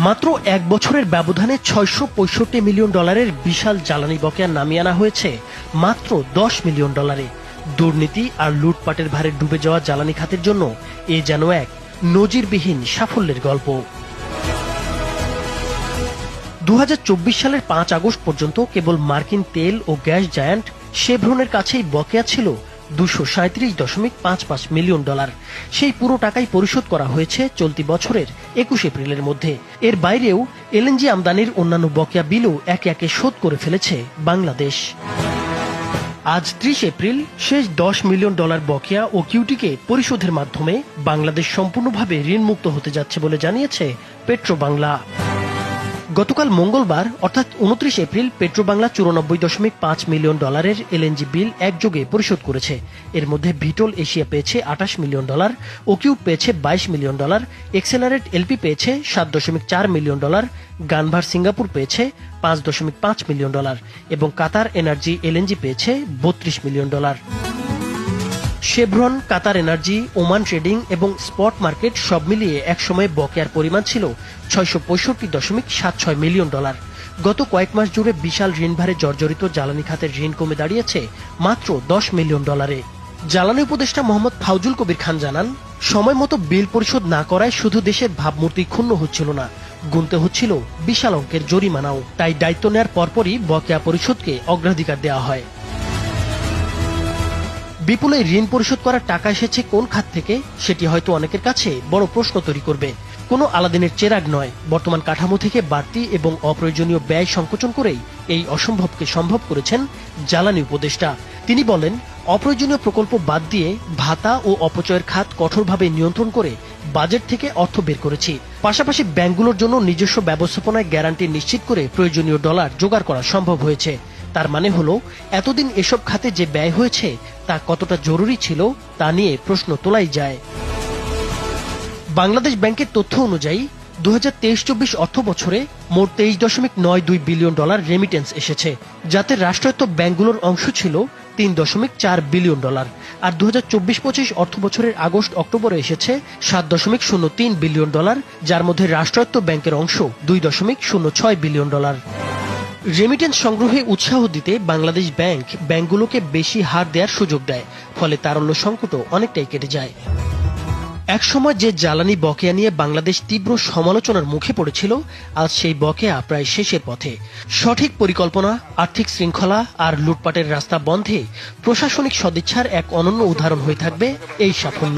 মাত্র এক বছরের ব্যবধানে $665 মিলিয়ন বিশাল জ্বালানি বকেয়া নামিয়ে আনা হয়েছে মাত্র $10 মিলিয়ন। দুর্নীতি আর লুটপাটের ভারে ডুবে যাওয়া জ্বালানি খাতের জন্য এ যেন এক নজিরবিহীন সাফল্যের গল্প। 2024 সালের 5 আগস্ট পর্যন্ত কেবল মার্কিন তেল ও গ্যাস জায়ান্ট শেভরনের কাছেই বকেয়া ছিল $237.55 মিলিয়ন। সেই পুরো টাকাই পরিশোধ করা হয়েছে চলতি বছরের 21 এপ্রিলের মধ্যে। এর বাইরেও এলএনজি আমদানির অন্যান্য বকেয়া বিলও একে একে শোধ করে ফেলেছে বাংলাদেশ। আজ 30 এপ্রিল শেষ $10 মিলিয়ন বকেয়া ও কিউটিকে পরিশোধের মাধ্যমে বাংলাদেশ সম্পূর্ণভাবে ঋণমুক্ত হতে যাচ্ছে বলে জানিয়েছে পেট্রোবাংলা। গতকাল মঙ্গলবার অর্থাৎ 29 এপ্রিল পেট্রোবাংলা $94.5 মিলিয়ন এলএনজি বিল একযোগে পরিশোধ করেছে। এর মধ্যে ভিটল এশিয়া পেয়েছে $28 মিলিয়ন, ওকিউট পেয়েছে $22 মিলিয়ন, এক্সেলারেট এলপি পেয়েছে $7.4 মিলিয়ন, গানভার সিঙ্গাপুর পেয়েছে $5.5 মিলিয়ন এবং কাতার এনার্জি এলএনজি পেয়েছে $32 মিলিয়ন। শেভরন, কাতার এনার্জি, ওমান ট্রেডিং এবং স্পট মার্কেট সব মিলিয়ে একসময় বকেয়ার পরিমাণ ছিল $665.76 মিলিয়ন। গত কয়েক মাস জুড়ে বিশাল ঋণভারে জর্জরিত জ্বালানি খাতের ঋণ কমে দাঁড়িয়েছে মাত্র $10 মিলিয়ন। জ্বালানি উপদেষ্টা মোহাম্মদ ফাউজুল কবির খান জানান, সময় মতো বিল পরিশোধ না করায় শুধু দেশের ভাবমূর্তি ক্ষুণ্ণ হচ্ছিল না, গুনতে হচ্ছিল বিশাল অঙ্কের জরিমানাও। তাই দায়িত্ব নেয়ার পরপরই বকেয়া পরিশোধকে অগ্রাধিকার দেওয়া হয়। বিপুল এই ঋণ পরিশোধ করার টাকা এসেছে কোন খাত থেকে, সেটি হয়তো অনেকের কাছে বড় প্রশ্ন তৈরি করবে। কোনো আলাদিনের চেরাগ নয়, বর্তমান কাঠামো থেকে বাড়তি এবং অপ্রয়োজনীয় ব্যয় সংকোচন করেই এই অসম্ভবকে সম্ভব করেছেন জ্বালানি উপদেষ্টা। তিনি বলেন, অপ্রয়োজনীয় প্রকল্প বাদ দিয়ে ভাতা ও অপচয়ের খাত কঠোরভাবে নিয়ন্ত্রণ করে বাজেট থেকে অর্থ বের করেছি। পাশাপাশি ব্যাংকগুলোর জন্য নিজস্ব ব্যবস্থাপনায় গ্যারান্টি নিশ্চিত করে প্রয়োজনীয় ডলার জোগাড় করা সম্ভব হয়েছে। তার মানে হলো, এতদিন এসব খাতে যে ব্যয় হয়েছে তা কতটা জরুরি ছিল তা নিয়ে প্রশ্ন তোলাই যায়। বাংলাদেশ ব্যাংকের তথ্য অনুযায়ী 2023-24 অর্থ বছরে মোট $23.92 বিলিয়ন রেমিটেন্স এসেছে, যাতে রাষ্ট্রায়ত্ত ব্যাংকগুলোর অংশ ছিল $3.4 বিলিয়ন। আর 2024-25 অর্থ বছরের আগস্ট অক্টোবরে এসেছে $7.03 বিলিয়ন, যার মধ্যে রাষ্ট্রায়ত্ত ব্যাংকের অংশ $2.06 বিলিয়ন। রেমিটেন্স সংগ্রহে উৎসাহ দিতে বাংলাদেশ ব্যাংক ব্যাংকগুলোকে বেশি হার দেওয়ার সুযোগ দেয়, ফলে তারল্য সংকটও অনেকটাই কেটে যায়। একসময় যে জ্বালানি বকেয়া নিয়ে বাংলাদেশ তীব্র সমালোচনার মুখে পড়েছিল, আজ সেই বকেয়া প্রায় শেষের পথে। সঠিক পরিকল্পনা, আর্থিক শৃঙ্খলা আর লুটপাটের রাস্তা বন্ধে প্রশাসনিক সদিচ্ছার এক অনন্য উদাহরণ হয়ে থাকবে এই সাফল্য।